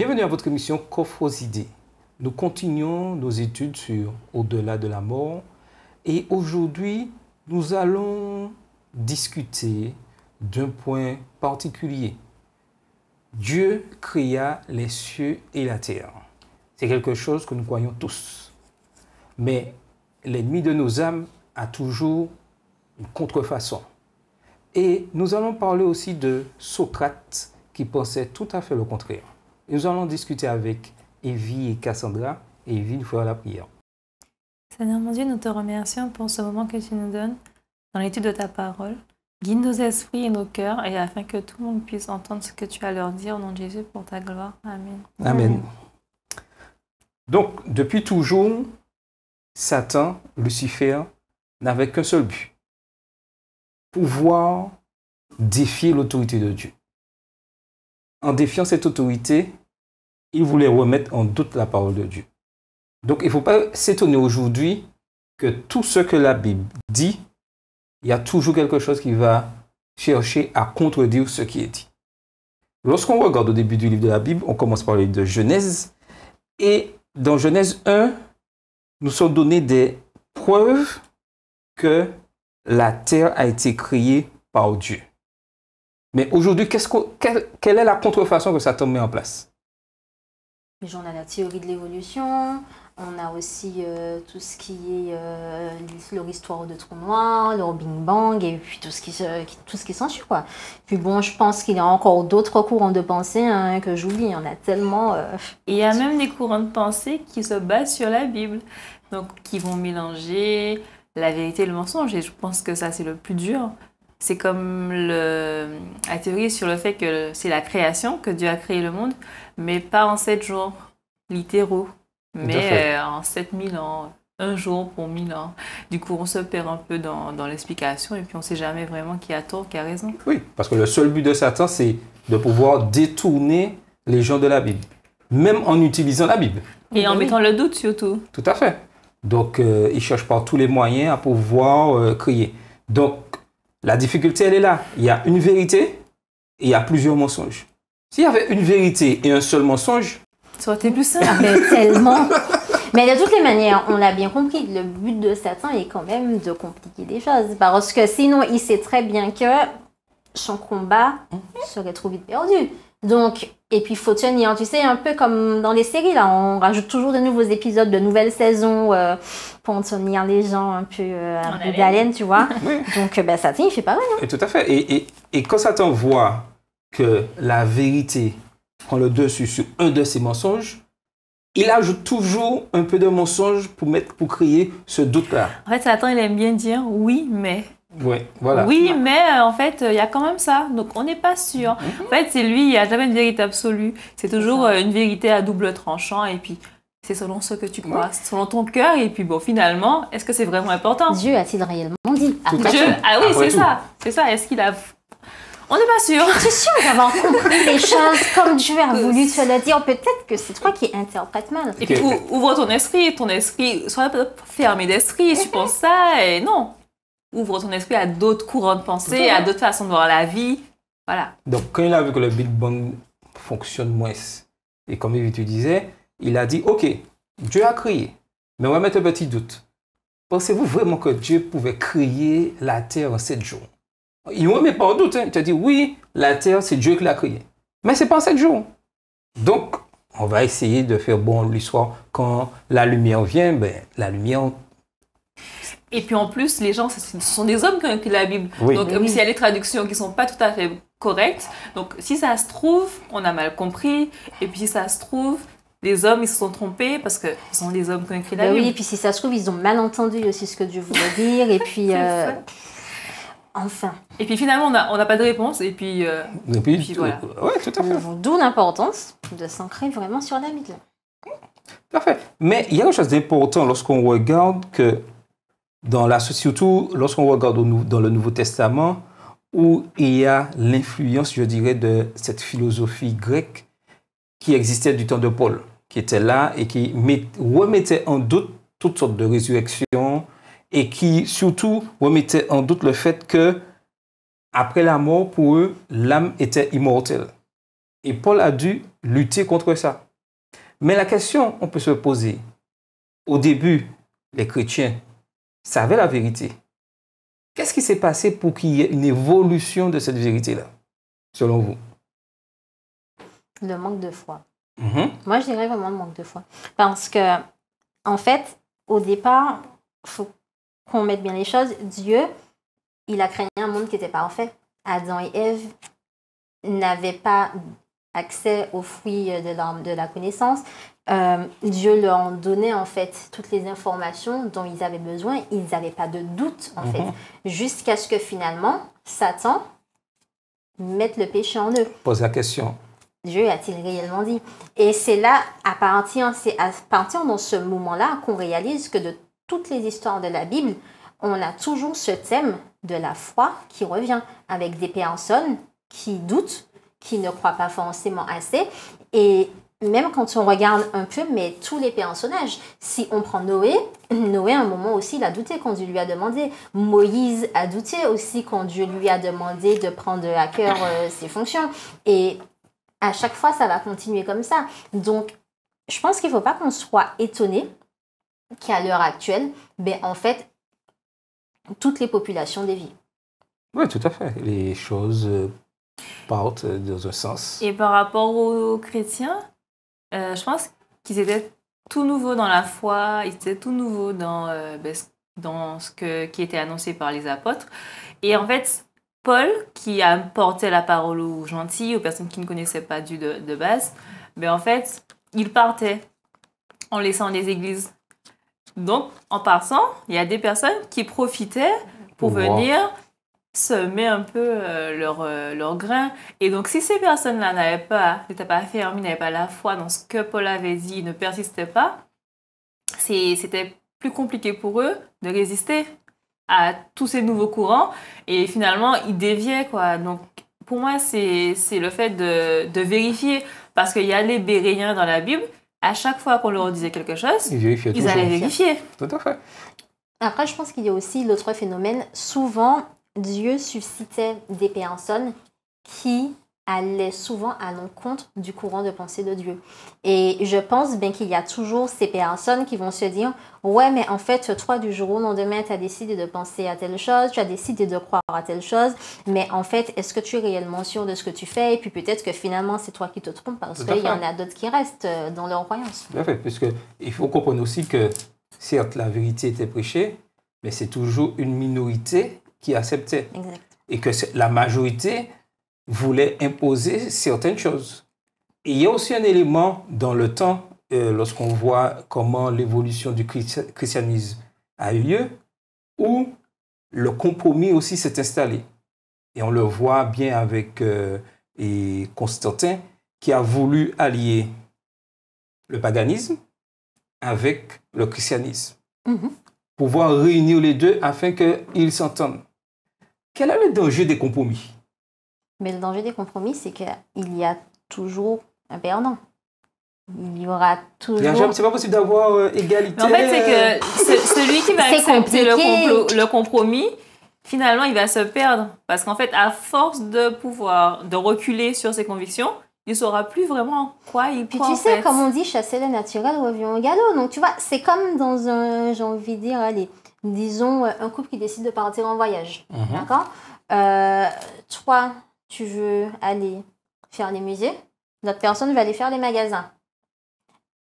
Bienvenue à votre émission Coffre aux idées. Nous continuons nos études sur Au-delà de la mort et aujourd'hui, nous allons discuter d'un point particulier. Dieu créa les cieux et la terre. C'est quelque chose que nous croyons tous. Mais l'ennemi de nos âmes a toujours une contrefaçon. Et nous allons parler aussi de Socrate qui pensait tout à fait le contraire. Et nous allons discuter avec Evie et Cassandra. Et Evie nous fera la prière. Seigneur mon Dieu, nous te remercions pour ce moment que tu nous donnes dans l'étude de ta parole. Guide nos esprits et nos cœurs, et afin que tout le monde puisse entendre ce que tu as à leur dire au nom de Jésus pour ta gloire. Amen. Amen. Donc, depuis toujours, Satan, Lucifer, n'avait qu'un seul but. Pouvoir défier l'autorité de Dieu. En défiant cette autorité, il voulait remettre en doute la parole de Dieu. Donc, il ne faut pas s'étonner aujourd'hui que tout ce que la Bible dit, il y a toujours quelque chose qui va chercher à contredire ce qui est dit. Lorsqu'on regarde au début du livre de la Bible, on commence par le livre de Genèse. Et dans Genèse 1, nous sont données des preuves que la terre a été créée par Dieu. Mais aujourd'hui, quelle est la contrefaçon que Satan met en place? On a la théorie de l'évolution, on a aussi tout ce qui est leur histoire de trou noir, leur Big Bang et puis tout ce qui s'ensuit, quoi. Puis bon, je pense qu'il y a encore d'autres courants de pensée que j'oublie, il y en a tellement. Et il y a même des courants de pensée qui se basent sur la Bible, donc qui vont mélanger la vérité et le mensonge, et je pense que ça c'est le plus dur. C'est comme la théorie sur le fait que c'est la création, que Dieu a créé le monde, mais pas en 7 jours littéraux, mais en 7000 ans, un jour pour 1000 ans. Du coup, on se perd un peu dans l'explication et puis on ne sait jamais vraiment qui a tort, qui a raison. Oui, parce que le seul but de Satan, c'est de pouvoir détourner les gens de la Bible, même en utilisant la Bible. Et en mettant le doute surtout. Tout à fait. Donc, il cherche par tous les moyens à pouvoir créer. Donc, la difficulté, elle est là. Il y a une vérité et il y a plusieurs mensonges. S'il y avait une vérité et un seul mensonge... Ça aurait été plus simple. Tellement. Mais de toutes les manières, on l'a bien compris, le but de Satan est quand même de compliquer les choses. Parce que sinon, il sait très bien que son combat serait trop vite perdu. Donc, et puis il faut tenir, tu sais, un peu comme dans les séries, là, on rajoute toujours de nouveaux épisodes, de nouvelles saisons pour tenir les gens un peu d'haleine, tu vois. Oui. Donc, Satan, il fait pareil. Hein. Et tout à fait. Et quand Satan voit que la vérité prend le dessus sur un de ses mensonges, il ajoute toujours un peu de mensonge pour créer ce doute-là. En fait, Satan, il aime bien dire oui, mais... Oui, voilà. Oui, mais en fait, il y a quand même ça. Donc, on n'est pas sûr. En fait, c'est lui, il n'y a jamais une vérité absolue. C'est toujours une vérité à double tranchant. Et puis, c'est selon ce que tu crois, selon ton cœur. Et puis, bon, finalement, est-ce que c'est vraiment important? Dieu a-t-il réellement dit? Ah oui, c'est ça. C'est ça. Est-ce qu'il a... On n'est pas sûr. Tu es sûr d'avoir compris les choses comme Dieu a voulu te le dire? Peut-être que c'est toi qui interprètes mal. Et puis, ouvre ton esprit. Sois pas fermé d'esprit. Tu penses ça et non. Ouvre ton esprit à d'autres courants de pensée, à d'autres façons de voir la vie. Voilà. Donc, quand il a vu que le Big Bang fonctionne moins, et comme tu disais, il a dit, OK, Dieu a créé, mais on va mettre un petit doute. Pensez-vous vraiment que Dieu pouvait créer la Terre en 7 jours? Il ne remet pas en doute. Hein. Il te dit, oui, la Terre, c'est Dieu qui l'a créée. Mais ce n'est pas en 7 jours. Donc, on va essayer de faire bon l'histoire. Quand la lumière vient, la lumière... Et puis en plus, les gens, ce sont des hommes qui ont écrit la Bible. Oui. Donc, s'il y a des traductions qui ne sont pas tout à fait correctes, donc si ça se trouve, on a mal compris. Et puis si ça se trouve, les hommes, ils se sont trompés parce que ce sont des hommes qui ont écrit la Bible. Oui, et puis si ça se trouve, ils ont mal entendu aussi ce que Dieu voulait dire. Et puis, enfin. Et puis finalement, on n'a pas de réponse. Et puis voilà. Oui, tout à fait. D'où l'importance de s'ancrer vraiment sur la Bible. Parfait. Mais il y a quelque chose d'important lorsqu'on regarde que surtout lorsqu'on regarde dans le Nouveau Testament, où il y a l'influence, je dirais, de cette philosophie grecque qui existait du temps de Paul, qui était là et qui remettait en doute toutes sortes de résurrections et qui surtout remettait en doute le fait que après la mort, pour eux, l'âme était immortelle. Et Paul a dû lutter contre ça. Mais la question, on peut se poser, au début, les chrétiens savaient la vérité. Qu'est-ce qui s'est passé pour qu'il y ait une évolution de cette vérité-là, selon vous? Le manque de foi. Moi, je dirais vraiment le manque de foi. Parce que, en fait, au départ, il faut qu'on mette bien les choses. Dieu, il a créé un monde qui était parfait. Adam et Ève n'avaient pas accès aux fruits de l'arbre de la connaissance. Dieu leur donnait en fait toutes les informations dont ils avaient besoin. Ils n'avaient pas de doute en fait. Jusqu'à ce que finalement, Satan mette le péché en eux. Pose la question. Dieu a-t-il réellement dit? Et c'est là, c'est à partir dans ce moment-là qu'on réalise que de toutes les histoires de la Bible, on a toujours ce thème de la foi qui revient avec des personnes qui doutent, qui ne croient pas forcément assez. Et même quand on regarde un peu, mais tous les personnages, si on prend Noé, à un moment aussi, il a douté quand Dieu lui a demandé. Moïse a douté aussi quand Dieu lui a demandé de prendre à cœur ses fonctions. Et à chaque fois, ça va continuer comme ça. Donc, je pense qu'il ne faut pas qu'on soit étonné qu'à l'heure actuelle, en fait, toutes les populations dévient. Oui, tout à fait. Les choses partent dans un sens. Et par rapport aux chrétiens, je pense qu'ils étaient tout nouveaux dans la foi, ils étaient tout nouveaux dans qui était annoncé par les apôtres. Et en fait, Paul, qui apportait la parole aux gentils, aux personnes qui ne connaissaient pas Dieu de base, en fait, il partait en laissant des églises. Donc, en partant, il y a des personnes qui profitaient pour venir semer un peu leur grain. Et donc, si ces personnes-là n'étaient pas fermées, n'avaient pas la foi dans ce que Paul avait dit, ne persistaient pas, c'était plus compliqué pour eux de résister à tous ces nouveaux courants. Et finalement, ils déviaient, quoi. Donc, pour moi, c'est le fait de vérifier. Parce qu'il y a les Béréens dans la Bible. À chaque fois qu'on leur disait quelque chose, ils allaient vérifier. Tout à fait. Après, je pense qu'il y a aussi l'autre phénomène. Souvent, Dieu suscitait des personnes qui allaient souvent à l'encontre du courant de pensée de Dieu. Et je pense bien qu'il y a toujours ces personnes qui vont se dire « Ouais, mais en fait, toi, du jour au lendemain, tu as décidé de penser à telle chose, tu as décidé de croire à telle chose, mais en fait, est-ce que tu es réellement sûr de ce que tu fais? Et puis peut-être que finalement, c'est toi qui te trompes parce qu'il y en a d'autres qui restent dans leur croyance. » Tout à fait, puisqu'il faut comprendre aussi que, certes, la vérité était prêchée, mais c'est toujours une minorité qui acceptait. Exact. Et que la majorité voulait imposer certaines choses. Et il y a aussi un élément dans le temps, lorsqu'on voit comment l'évolution du christianisme a eu lieu, où le compromis aussi s'est installé. Et on le voit bien avec Constantin, qui a voulu allier le paganisme avec le christianisme. Pouvoir réunir les deux afin qu'ils s'entendent. Quel est le danger des compromis? Mais le danger des compromis, c'est qu'il y a toujours un perdant. Il y aura toujours... C'est pas possible d'avoir égalité. Mais en fait, c'est que celui qui va accepter le compromis, finalement, il va se perdre. Parce qu'en fait, à force de reculer sur ses convictions, il ne saura plus vraiment quoi il croit. Puis tu sais, comme on dit, chasser le naturel revient au galop. Donc tu vois, c'est comme dans un, j'ai envie de dire, disons, un couple qui décide de partir en voyage. D'accord? Toi, tu veux aller faire les musées, l'autre personne va aller faire les magasins.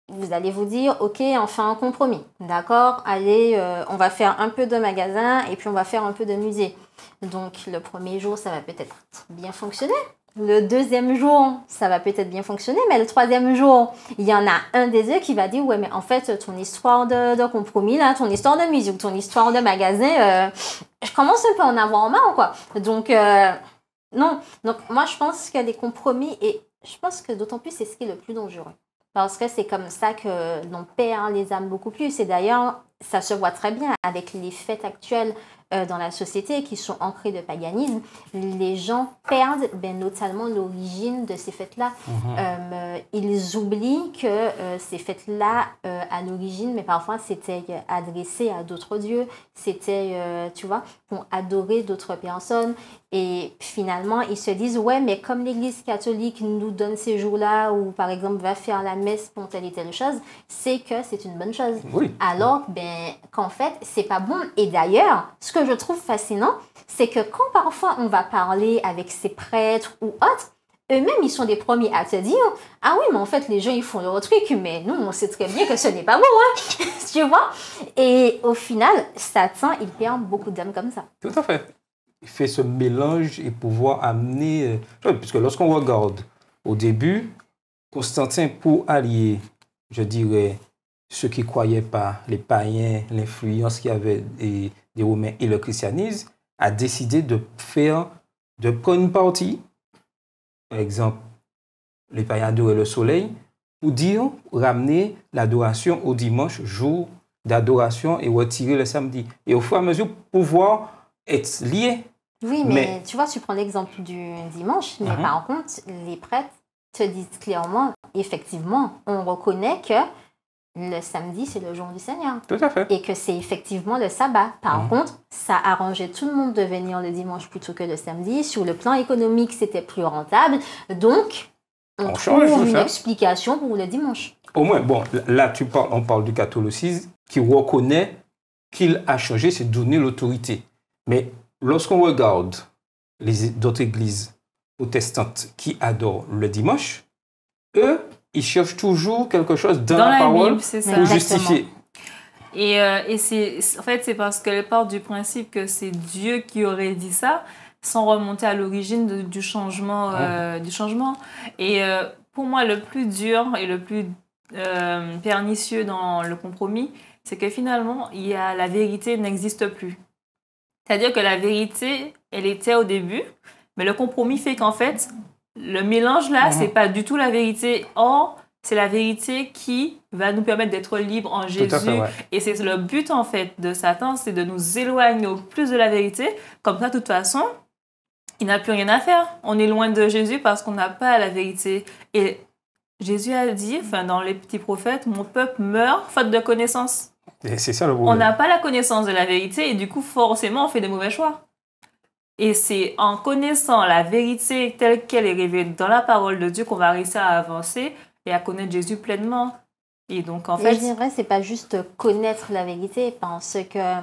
Vous allez vous dire, ok, on fait un compromis, d'accord? Allez, on va faire un peu de magasins et puis on va faire un peu de musée. Donc le premier jour, ça va peut-être bien fonctionner. Le deuxième jour, ça va peut-être bien fonctionner, mais le troisième jour, il y en a un des deux qui va dire, ouais, mais en fait, ton histoire de compromis, là, ton histoire de musique, ton histoire de magasin, je commence un peu à en avoir marre, quoi. Donc, non. Donc, moi, je pense qu'il y a des compromis et je pense que d'autant plus, c'est ce qui est le plus dangereux. Parce que c'est comme ça que l'on perd les âmes beaucoup plus. Et d'ailleurs, ça se voit très bien avec les fêtes actuelles dans la société qui sont ancrées de paganisme. Les gens perdent notamment l'origine de ces fêtes-là. Ils oublient que ces fêtes-là, à l'origine, mais parfois c'était adressé à d'autres dieux, c'était, tu vois, pour adorer d'autres personnes. Et finalement, ils se disent, ouais, mais comme l'Église catholique nous donne ces jours-là, ou par exemple va faire la messe pour telle et telle chose, c'est que c'est une bonne chose. Oui. Alors qu'en fait, c'est pas bon. Et d'ailleurs, ce que je trouve fascinant, c'est que quand parfois on va parler avec ces prêtres ou autres, eux-mêmes, ils sont les premiers à te dire « Ah oui, mais en fait, les gens, ils font leur truc, mais nous, on sait très bien que ce n'est pas bon, hein? » Tu vois? Et au final, Satan, il perd beaucoup d'âmes comme ça. Tout à fait. Il fait ce mélange et pouvoir amener... Puisque lorsqu'on regarde au début, Constantin, pour allier, je dirais, ceux qui ne croyaient pas, les païens, l'influence qu'il y avait des Romains et le christianisme, a décidé de prendre une partie, par exemple, les païens adoraient le soleil, pour ramener l'adoration au dimanche, jour d'adoration, et retirer le samedi. Et au fur et à mesure, pouvoir être liés. Oui, mais tu vois, tu prends l'exemple du dimanche, mais par contre, les prêtres te disent clairement, effectivement, on reconnaît que le samedi, c'est le jour du Seigneur. Tout à fait. Et que c'est effectivement le sabbat. Par contre, ça arrangeait tout le monde de venir le dimanche plutôt que le samedi. Sur le plan économique, c'était plus rentable. Donc, on trouve une explication pour le dimanche. Au moins, bon, là, on parle du catholicisme qui reconnaît qu'il a changé, c'est donner l'autorité. Mais lorsqu'on regarde d'autres églises protestantes qui adorent le dimanche, eux, ils cherchent toujours quelque chose dans la parole Bible, pour justifier. Et en fait, c'est parce qu'elle part du principe que c'est Dieu qui aurait dit ça, sans remonter à l'origine du changement. Et pour moi, le plus dur et le plus pernicieux dans le compromis, c'est que finalement, la vérité n'existe plus. C'est-à-dire que la vérité, elle était au début, mais le compromis fait qu'en fait, le mélange là, c'est pas du tout la vérité. Or, c'est la vérité qui va nous permettre d'être libres en Jésus. Et c'est le but en fait de Satan, c'est de nous éloigner au plus de la vérité. Comme ça, de toute façon, il n'a plus rien à faire. On est loin de Jésus parce qu'on n'a pas la vérité. Et Jésus a dit, dans les petits prophètes, mon peuple meurt faute de connaissance. Et c'est ça le problème. On n'a pas la connaissance de la vérité et du coup, forcément, on fait des mauvais choix. Et c'est en connaissant la vérité telle qu'elle est révélée dans la parole de Dieu qu'on va réussir à avancer et à connaître Jésus pleinement. Et donc, en fait... Je dirais, c'est pas juste connaître la vérité, parce que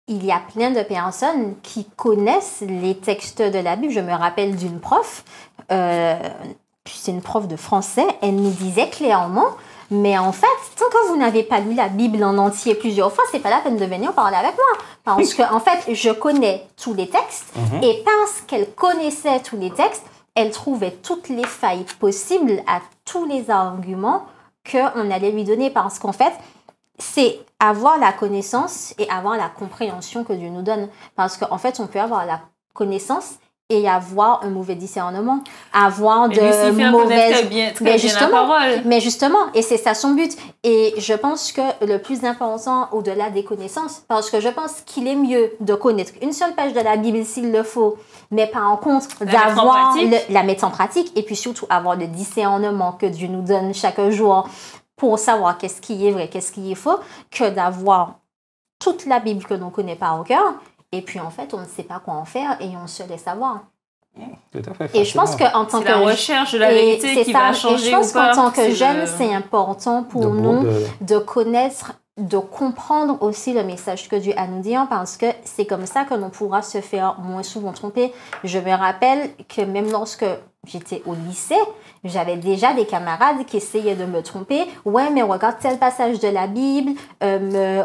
il y a plein de personnes qui connaissent les textes de la Bible. Je me rappelle d'une prof, c'est une prof de français, elle nous disait clairement... Mais en fait, tant que vous n'avez pas lu la Bible en entier plusieurs fois, c'est pas la peine de venir parler avec moi. Parce que, en fait, je connais tous les textes. Et parce qu'elle connaissait tous les textes, elle trouvait toutes les failles possibles à tous les arguments qu'on allait lui donner. Parce qu'en fait, c'est avoir la connaissance et avoir la compréhension que Dieu nous donne. Parce qu'en fait, on peut avoir la connaissance et avoir un mauvais discernement, avoir de mauvaises... Mais justement, et c'est ça son but. Et je pense que le plus important au-delà des connaissances, parce que je pense qu'il est mieux de connaître une seule page de la Bible s'il le faut, mais par contre d'avoir la mettre en pratique et puis surtout avoir le discernement que Dieu nous donne chaque jour pour savoir qu'est-ce qui est vrai, qu'est-ce qui est faux, que d'avoir toute la Bible que l'on ne connaît pas au cœur. Et puis, en fait, on ne sait pas quoi en faire et on se laisse avoir. Tout à fait. Et je pense qu'en tant que... la recherche de la vérité qui va changer. Et je pense qu'en tant que jeunes, c'est important pour nous de connaître, de comprendre aussi le message que Dieu a à nous dire, parce que c'est comme ça que l'on pourra se faire moins souvent tromper. Je me rappelle que même lorsque j'étais au lycée, j'avais déjà des camarades qui essayaient de me tromper. Ouais, mais regarde tel passage de la Bible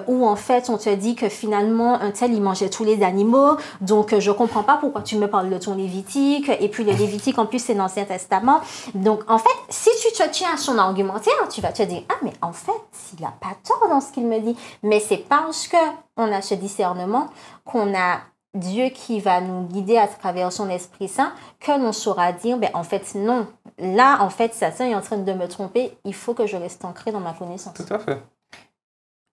où en fait on te dit que finalement un tel il mangeait tous les animaux. Donc je comprends pas pourquoi tu me parles de ton Lévitique. Et puis le Lévitique en plus c'est l'Ancien Testament. Donc en fait, si tu te tiens à son argumentaire, tu vas te dire ah mais en fait il a pas tort dans ce qu'il me dit. Mais c'est parce que on a ce discernement, qu'on a Dieu qui va nous guider à travers son Esprit Saint, que l'on saura dire, ben en fait non, là en fait Satan est en train de me tromper, il faut que je reste ancré dans ma connaissance. Tout à fait.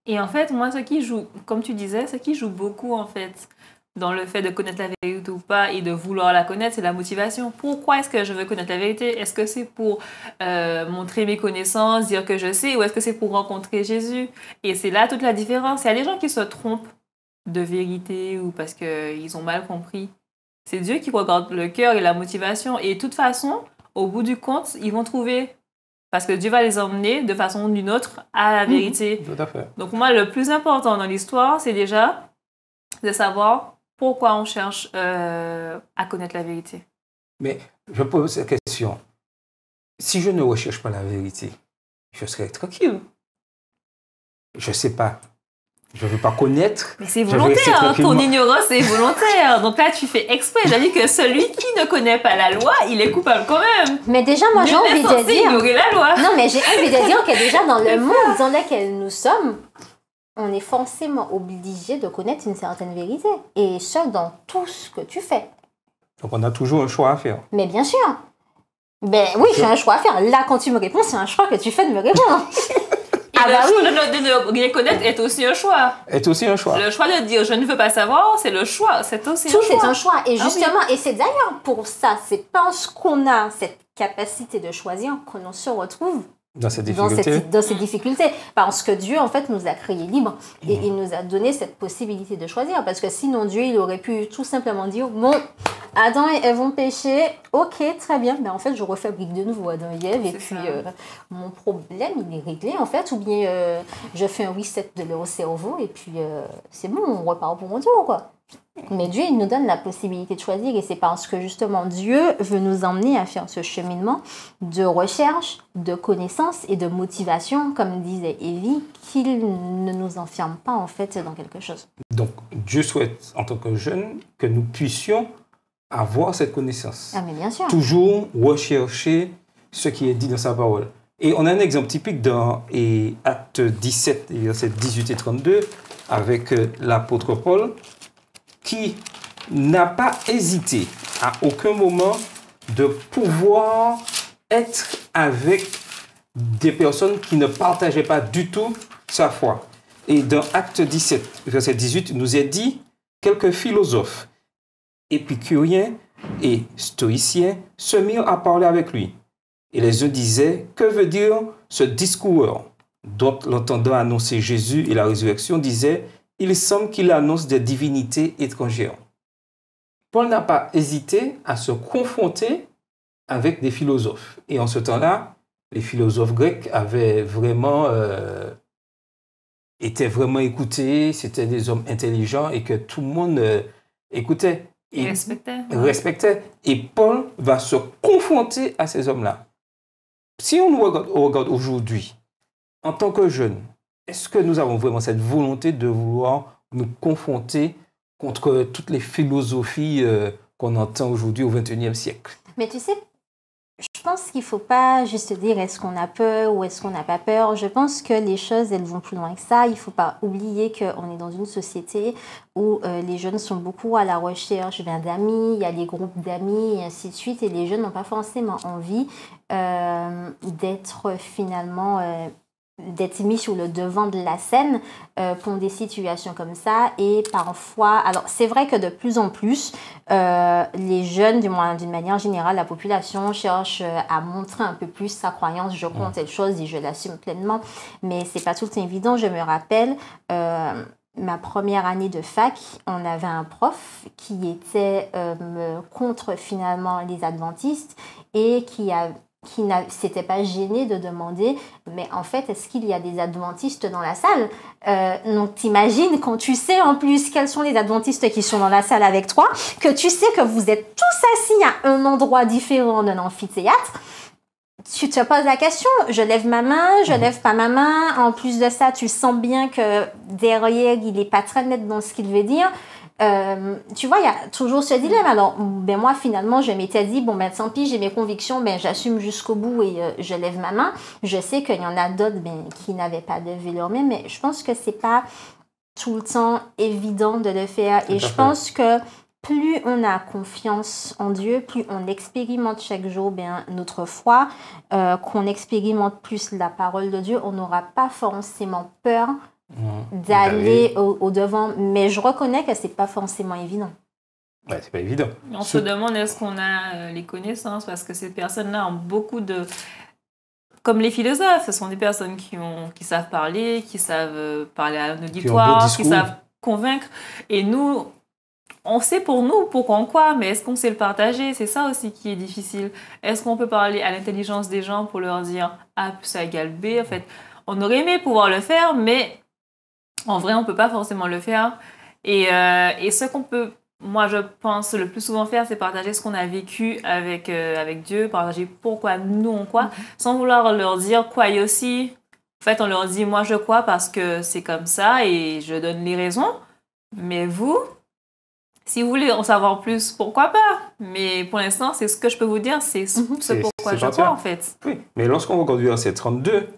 Et en fait, moi, ce qui joue, comme tu disais, ce qui joue beaucoup, en fait, dans le fait de connaître la vérité ou pas et de vouloir la connaître, c'est la motivation. Pourquoi est-ce que je veux connaître la vérité? Est-ce que c'est pour montrer mes connaissances, dire que je sais, ou est-ce que c'est pour rencontrer Jésus? Et c'est là toute la différence. Il y a des gens qui se trompent de vérité ou parce qu'ils ont mal compris. C'est Dieu qui regarde le cœur et la motivation. Et de toute façon, au bout du compte, ils vont trouver, parce que Dieu va les emmener de façon ou d'une autre à la vérité. Tout à fait. Donc moi, le plus important dans l'histoire, c'est déjà de savoir pourquoi on cherche à connaître la vérité. Mais je pose cette question. Si je ne recherche pas la vérité, je serai tranquille. Je ne sais pas. Je ne veux pas connaître. Mais c'est volontaire, hein, ton ignorance est volontaire. Donc là, tu fais exprès. J'ai dit que celui qui ne connaît pas la loi, il est coupable quand même. Mais déjà, moi, j'ai envie de dire... ignorer la loi. Non, mais j'ai envie de dire que déjà, dans le monde dans lequel nous sommes, on est forcément obligé de connaître une certaine vérité. Et ça, dans tout ce que tu fais. Donc, on a toujours un choix à faire. Mais bien sûr. Ben oui, j'ai un choix à faire. Là, quand tu me réponds, c'est un choix que tu fais de me répondre. Et le choix de ne rien connaître est aussi un choix. Est aussi un choix. Le choix de dire je ne veux pas savoir, c'est le choix. C'est aussi Tout un choix. est un choix. Et justement, oui. et c'est d'ailleurs pour ça, c'est parce qu'on a cette capacité de choisir qu'on se retrouve dans ces difficultés. Dans ces difficultés. Parce que Dieu, en fait, nous a créés libres. Et il nous a donné cette possibilité de choisir. Parce que sinon, Dieu, il aurait pu tout simplement dire, bon, Adam et Ève ont péché, ok, très bien, mais en fait, je refabrique de nouveau Adam et Ève, et puis mon problème, il est réglé, en fait, ou bien je fais un reset de leur cerveau, et puis c'est bon, on repart pour mon tour, quoi. Mais Dieu, il nous donne la possibilité de choisir, et c'est parce que justement, Dieu veut nous emmener à faire ce cheminement de recherche, de connaissance et de motivation, comme disait Evie, qu'il ne nous enferme pas, en fait, dans quelque chose. Donc, Dieu souhaite, en tant que jeunes, que nous puissions avoir cette connaissance. Ah, mais bien sûr. Toujours rechercher ce qui est dit dans sa parole. Et on a un exemple typique dans Acte 17, versets 18 et 32, avec l'apôtre Paul, qui n'a pas hésité à aucun moment de pouvoir être avec des personnes qui ne partageaient pas du tout sa foi. Et dans Acte 17, verset 18, il nous est dit quelques philosophes, épicuriens et stoïciens se mirent à parler avec lui. Et les uns disaient, que veut dire ce discours? D'autres, l'entendant annoncer Jésus et la résurrection, disaient, il semble qu'il annonce des divinités étrangères. Paul n'a pas hésité à se confronter avec des philosophes. Et en ce temps-là, les philosophes grecs avaient vraiment étaient vraiment écoutés, c'était des hommes intelligents et que tout le monde écoutait. Et respectait. Et Paul va se confronter à ces hommes-là. Si on nous regarde aujourd'hui, en tant que jeunes, est-ce que nous avons vraiment cette volonté de vouloir nous confronter contre toutes les philosophies qu'on entend aujourd'hui au XXIe siècle? Mais tu sais, je pense qu'il ne faut pas juste dire est-ce qu'on a peur ou est-ce qu'on n'a pas peur. Je pense que les choses, elles vont plus loin que ça. Il ne faut pas oublier qu'on est dans une société où les jeunes sont beaucoup à la recherche d'amis, il y a des groupes d'amis et ainsi de suite. Et les jeunes n'ont pas forcément envie d'être finalement... d'être mis sur le devant de la scène pour des situations comme ça. Et parfois, alors c'est vrai que de plus en plus, les jeunes, d'une manière générale, la population cherche à montrer un peu plus sa croyance. Je crois en telle chose et je l'assume pleinement. Mais c'est pas tout le temps évident. Je me rappelle, ma première année de fac, on avait un prof qui était contre finalement les adventistes et qui ne s'était pas gêné de demander mais en fait est-ce qu'il y a des adventistes dans la salle, donc t'imagines quand tu sais en plus quels sont les adventistes qui sont dans la salle avec toi, que tu sais que vous êtes tous assis à un endroit différent d'un amphithéâtre, tu te poses la question, je lève ma main, je lève pas ma main, en plus de ça tu sens bien que derrière il est pas très net dans ce qu'il veut dire. Tu vois, il y a toujours ce dilemme. Alors, ben moi, finalement, je m'étais dit, bon, ben tant pis, j'ai mes convictions, ben j'assume jusqu'au bout et je lève ma main. Je sais qu'il y en a d'autres qui n'avaient pas levé leur main, mais je pense que c'est pas tout le temps évident de le faire. Et je pense que plus on a confiance en Dieu, plus on expérimente chaque jour notre foi, qu'on expérimente plus la parole de Dieu, on n'aura pas forcément peur d'aller au devant. Mais je reconnais que c'est pas forcément évident. Ouais, c'est pas évident. On se demande est-ce qu'on a les connaissances parce que ces personnes-là ont beaucoup de... Comme les philosophes, ce sont des personnes qui savent parler, qui savent parler à un auditoire, qui savent convaincre. Et nous, on sait pour nous pourquoi quoi, mais est-ce qu'on sait le partager? C'est ça aussi qui est difficile. Est-ce qu'on peut parler à l'intelligence des gens pour leur dire A plus A égale B? En fait, on aurait aimé pouvoir le faire, mais en vrai, on ne peut pas forcément le faire. Et ce qu'on peut... Moi, je pense le plus souvent faire, c'est partager ce qu'on a vécu avec Dieu, partager pourquoi nous on croit, sans vouloir leur dire croyez aussi. En fait, on leur dit moi je crois parce que c'est comme ça et je donne les raisons. Mais vous, si vous voulez en savoir plus, pourquoi pas? Mais pour l'instant, c'est ce que je peux vous dire, c'est ce pourquoi je crois en fait. Oui, mais lorsqu'on regarde verset 32,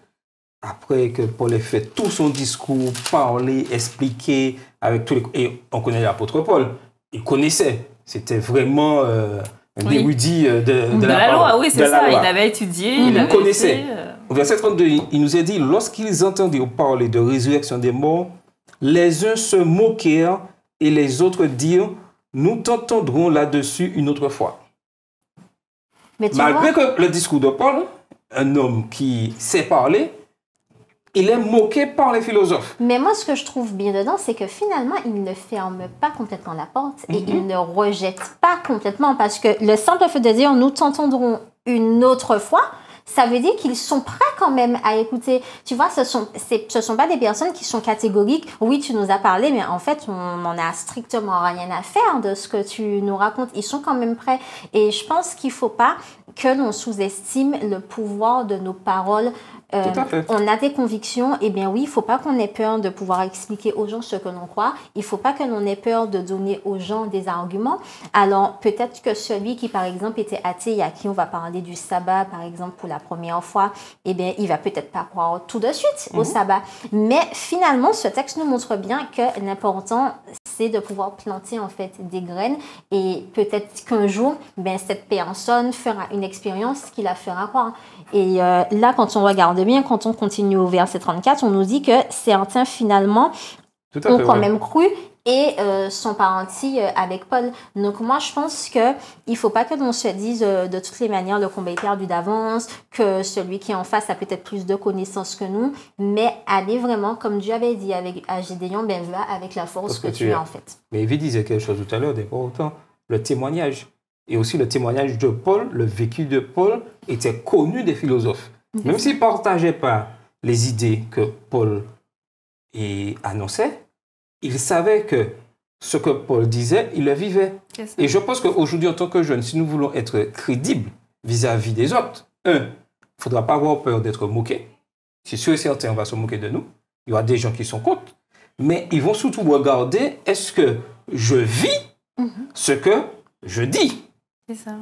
après que Paul ait fait tout son discours, parler, expliquer avec tous les... Et on connaît l'apôtre Paul. Il connaissait. C'était vraiment un érudit de la loi. Oui, c'est ça. Il avait étudié. Il connaissait. Au verset 32, il nous a dit, lorsqu'ils entendirent parler de résurrection des morts, les uns se moquèrent et les autres dirent, nous t'entendrons là-dessus une autre fois. Mais malgré que le discours de Paul, un homme qui sait parler, il est moqué par les philosophes. Mais moi, ce que je trouve bien dedans, c'est que finalement, il ne ferme pas complètement la porte et il ne rejette pas complètement parce que le simple fait de dire « nous t'entendrons une autre fois », ça veut dire qu'ils sont prêts quand même à écouter. Tu vois, ce sont pas des personnes qui sont catégoriques. Oui, tu nous as parlé, mais en fait, on n'en a strictement rien à faire de ce que tu nous racontes. Ils sont quand même prêts. Et je pense qu'il faut pas que l'on sous-estime le pouvoir de nos paroles. On a des convictions, et bien oui, il ne faut pas qu'on ait peur de pouvoir expliquer aux gens ce que l'on croit. Il ne faut pas que l'on ait peur de donner aux gens des arguments. Alors, peut-être que celui qui, par exemple, était athée et à qui on va parler du sabbat, par exemple, pour la première fois, eh bien, il va peut-être pas croire tout de suite au sabbat. Mais finalement, ce texte nous montre bien que l'important, c'est de pouvoir planter, en fait, des graines. Et peut-être qu'un jour, ben, cette personne fera une expérience qui la fera croire. Et là, quand on regarde bien, quand on continue au verset 34, on nous dit que certains, finalement, ont quand même cru et sont partis avec Paul. Donc moi, je pense qu'il ne faut pas que l'on se dise de toutes les manières le combat est perdu d'avance, que celui qui est en face a peut-être plus de connaissances que nous, mais aller vraiment, comme Dieu avait dit à Gédéon, ben va avec la force que tu as en fait. Mais Evie disait quelque chose tout à l'heure, d'important, le témoignage. Et aussi le témoignage de Paul, le vécu de Paul était connu des philosophes. Même s'ils ne partageaient pas les idées que Paul annonçait, ils savaient que ce que Paul disait, il le vivait. Et je pense qu'aujourd'hui, en tant que jeunes, si nous voulons être crédibles vis-à-vis des autres, il ne faudra pas avoir peur d'être moqué. C'est sûr et certain, on va se moquer de nous. Il y aura des gens qui sont contre. Mais ils vont surtout regarder, est-ce que je vis ce que je dis?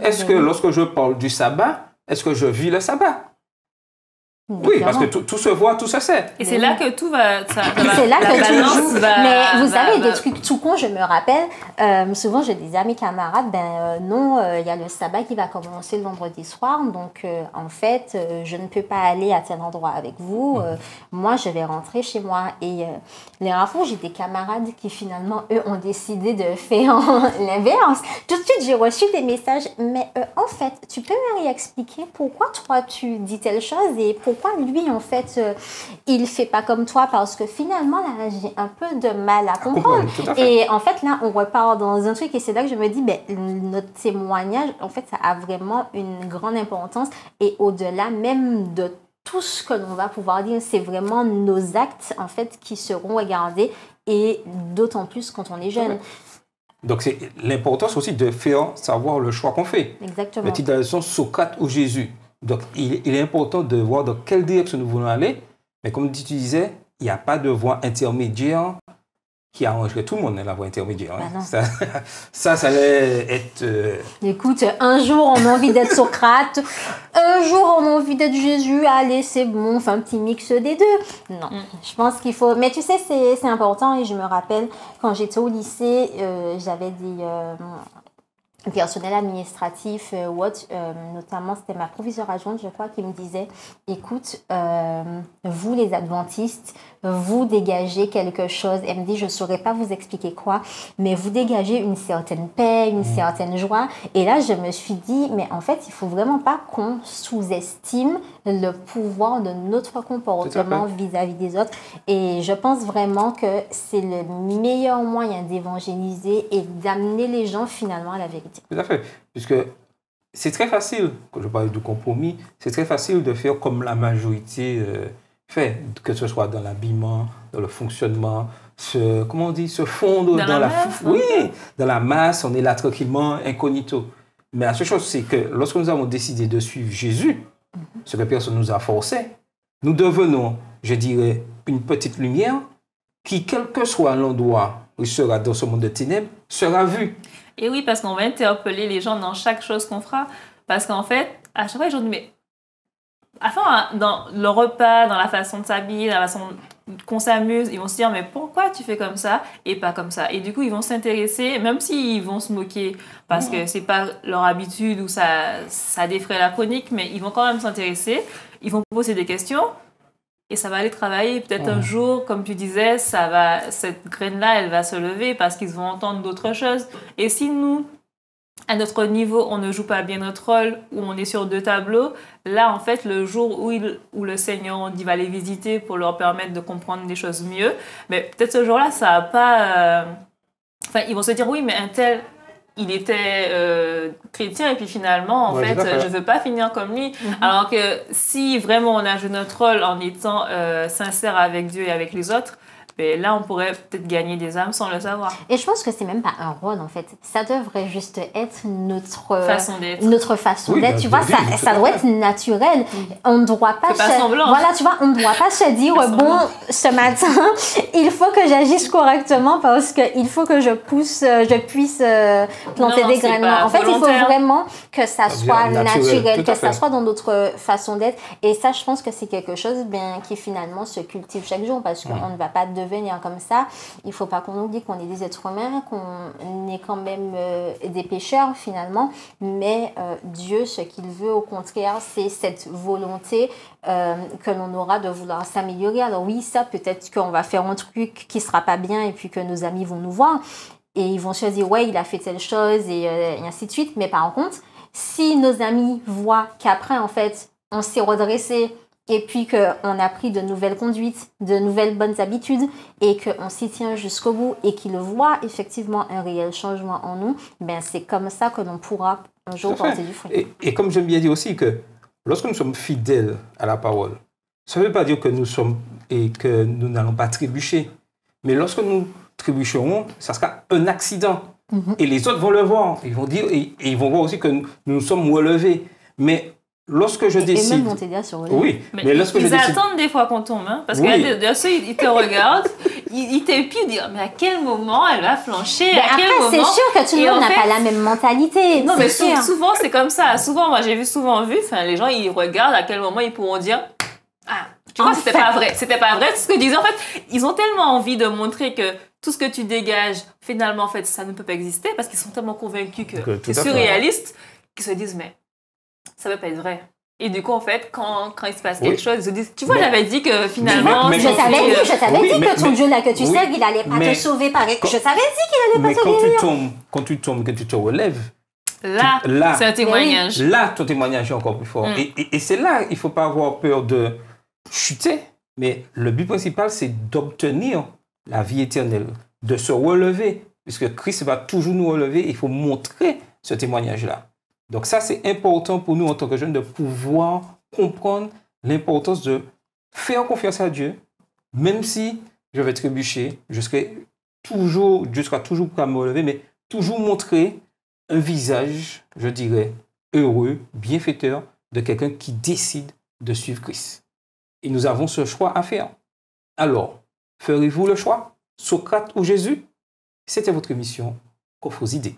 Est-ce que lorsque je parle du sabbat, est-ce que je vis le sabbat? Oui, parce que tout se voit, tout se sait. Et c'est là que tout va... C'est là que tout joue. Mais vous savez, des trucs tout cons, je me rappelle, souvent je disais à mes camarades, non, il y a le sabbat qui va commencer le vendredi soir, donc en fait, je ne peux pas aller à tel endroit avec vous, moi je vais rentrer chez moi. Et les rares fois, j'ai des camarades qui finalement, eux, ont décidé de faire l'inverse. Tout de suite, j'ai reçu des messages, mais en fait, tu peux me réexpliquer pourquoi toi tu dis telle chose et pourquoi lui, en fait, il ne fait pas comme toi? Parce que finalement, là, j'ai un peu de mal à comprendre. Et en fait, là, on repart dans un truc et c'est là que je me dis, notre témoignage, en fait, ça a vraiment une grande importance. Et au-delà même de tout ce que l'on va pouvoir dire, c'est vraiment nos actes, en fait, qui seront regardés et d'autant plus quand on est jeune. Donc, c'est l'importance aussi de faire savoir le choix qu'on fait. Exactement. Le titre de la leçon, Socrate ou Jésus. Donc, il est important de voir dans quelle direction nous voulons aller. Mais comme tu disais, il n'y a pas de voie intermédiaire qui arrangerait tout le monde, la voie intermédiaire. Ça allait être... Écoute, un jour, on a envie d'être Socrate. Un jour, on a envie d'être Jésus. Allez, c'est bon, on fait un petit mix des deux. Non, je pense qu'il faut... Mais tu sais, c'est important. Et je me rappelle, quand j'étais au lycée, j'avais des... personnel administratif ou autre, notamment c'était ma professeure adjointe, je crois, qui me disait, écoute, vous les adventistes, vous dégagez quelque chose. Elle me dit, je ne saurais pas vous expliquer quoi, mais vous dégagez une certaine paix, une certaine joie. Et là, je me suis dit, mais en fait, il ne faut vraiment pas qu'on sous-estime le pouvoir de notre comportement vis-à-vis des autres. Et je pense vraiment que c'est le meilleur moyen d'évangéliser et d'amener les gens finalement à la vérité. Tout à fait. Puisque c'est très facile, quand je parle de compromis, c'est très facile de faire comme la majorité fait, que ce soit dans l'habillement, dans le fonctionnement, comment on dit, se fondre dans la masse. Oui, dans la masse, on est là tranquillement, incognito. Mais la seule chose, c'est que lorsque nous avons décidé de suivre Jésus, ce que personne nous a forcé, nous devenons, je dirais, une petite lumière qui, quel que soit l'endroit où il sera dans ce monde de ténèbres, sera vue. Et oui, parce qu'on va interpeller les gens dans chaque chose qu'on fera. Parce qu'en fait, à chaque fois, les gens disent, mais enfin, dans le repas, dans la façon de s'habiller, dans la façon qu'on s'amuse, ils vont se dire, mais pourquoi tu fais comme ça et pas comme ça? Et du coup, ils vont s'intéresser, même s'ils vont se moquer, parce que c'est pas leur habitude ou ça défraie la chronique, mais ils vont quand même s'intéresser, ils vont poser des questions. Et ça va aller travailler. Peut-être un jour, comme tu disais, cette graine-là, elle va se lever parce qu'ils vont entendre d'autres choses. Et si nous, à notre niveau, on ne joue pas bien notre rôle, ou on est sur deux tableaux, là, en fait, le jour où le Seigneur va les visiter pour leur permettre de comprendre des choses mieux, mais peut-être ce jour-là, ça va pas... Enfin, ils vont se dire, oui, mais un tel... il était chrétien et puis finalement, en fait, je ne veux pas finir comme lui. Alors que si vraiment on a joué notre rôle en étant sincère avec Dieu et avec les autres, ben là, on pourrait peut-être gagner des âmes sans le savoir. Et je pense que c'est même pas un rôle, en fait. Ça devrait juste être notre façon d'être. Notre façon d'être. Tu vois, ça doit être naturel. On ne doit pas voilà, tu vois, on ne doit pas se dire, bon, ce matin, il faut que j'agisse correctement parce qu'il faut que je puisse planter des graines. En fait, il faut vraiment que ça soit naturel, que ça soit dans notre façon d'être. Et ça, je pense que c'est quelque chose qui finalement se cultive chaque jour parce qu'on ne va pas devenir comme ça. Il ne faut pas qu'on oublie qu'on est des êtres humains, qu'on est quand même des pécheurs finalement, mais Dieu, ce qu'il veut au contraire, c'est cette volonté que l'on aura de vouloir s'améliorer. Alors oui, ça peut-être qu'on va faire un truc qui ne sera pas bien et puis que nos amis vont nous voir et ils vont se dire ouais, il a fait telle chose et ainsi de suite, mais par contre, si nos amis voient qu'après en fait, on s'est redressé et puis qu'on a pris de nouvelles conduites, de nouvelles bonnes habitudes et qu'on s'y tient jusqu'au bout et qu'ils voient effectivement un réel changement en nous, ben c'est comme ça que l'on pourra un jour porter du fruit. Et comme j'aime bien dire aussi que lorsque nous sommes fidèles à la parole, ça ne veut pas dire que nous sommes et que nous n'allons pas trébucher. Mais lorsque nous trébucherons, ça sera un accident. Et les autres vont le voir. Ils vont dire, et ils vont voir aussi que nous nous sommes relevés. Mais lorsque je décide... Et même monter déjà sur le oui, mais lorsque je décide... Ils attendent des fois qu'on tombe, hein, parce qu'il y a ceux, ils te regardent, ils t'épient, ils disent mais à quel moment elle va flancher, mais après, c'est sûr que tout le monde n'a pas la même mentalité. Non, mais souvent, c'est comme ça. Souvent, moi, j'ai souvent vu, les gens, ils regardent à quel moment ils pourront dire ah, tu vois, c'était pas vrai. C'était pas vrai. Tout ce que disent, en fait, ils ont tellement envie de montrer que tout ce que tu dégages, finalement, en fait, ça ne peut pas exister, parce qu'ils sont tellement convaincus que c'est surréaliste, qu'ils se disent mais ça ne peut pas être vrai. Et du coup, en fait, quand il se passe quelque chose, ils se disent, tu vois, j'avais dit que finalement... je t'avais dit que ton Dieu là que tu sers, il n'allait pas te sauver par... Je t'avais dit qu'il n'allait pas te sauver. Quand tu tombes, que tu te relèves, là c'est un témoignage. Là, ton témoignage est encore plus fort. Et c'est là, il ne faut pas avoir peur de chuter, mais le but principal, c'est d'obtenir la vie éternelle, de se relever, puisque Christ va toujours nous relever, il faut montrer ce témoignage-là. Donc ça, c'est important pour nous en tant que jeunes de pouvoir comprendre l'importance de faire confiance à Dieu, même si je vais trébucher, Dieu sera toujours prêt à me relever, mais toujours montrer un visage, je dirais, heureux, bienfaiteur de quelqu'un qui décide de suivre Christ. Et nous avons ce choix à faire. Alors, ferez-vous le choix? Socrate ou Jésus? C'était votre émission Coffres idées.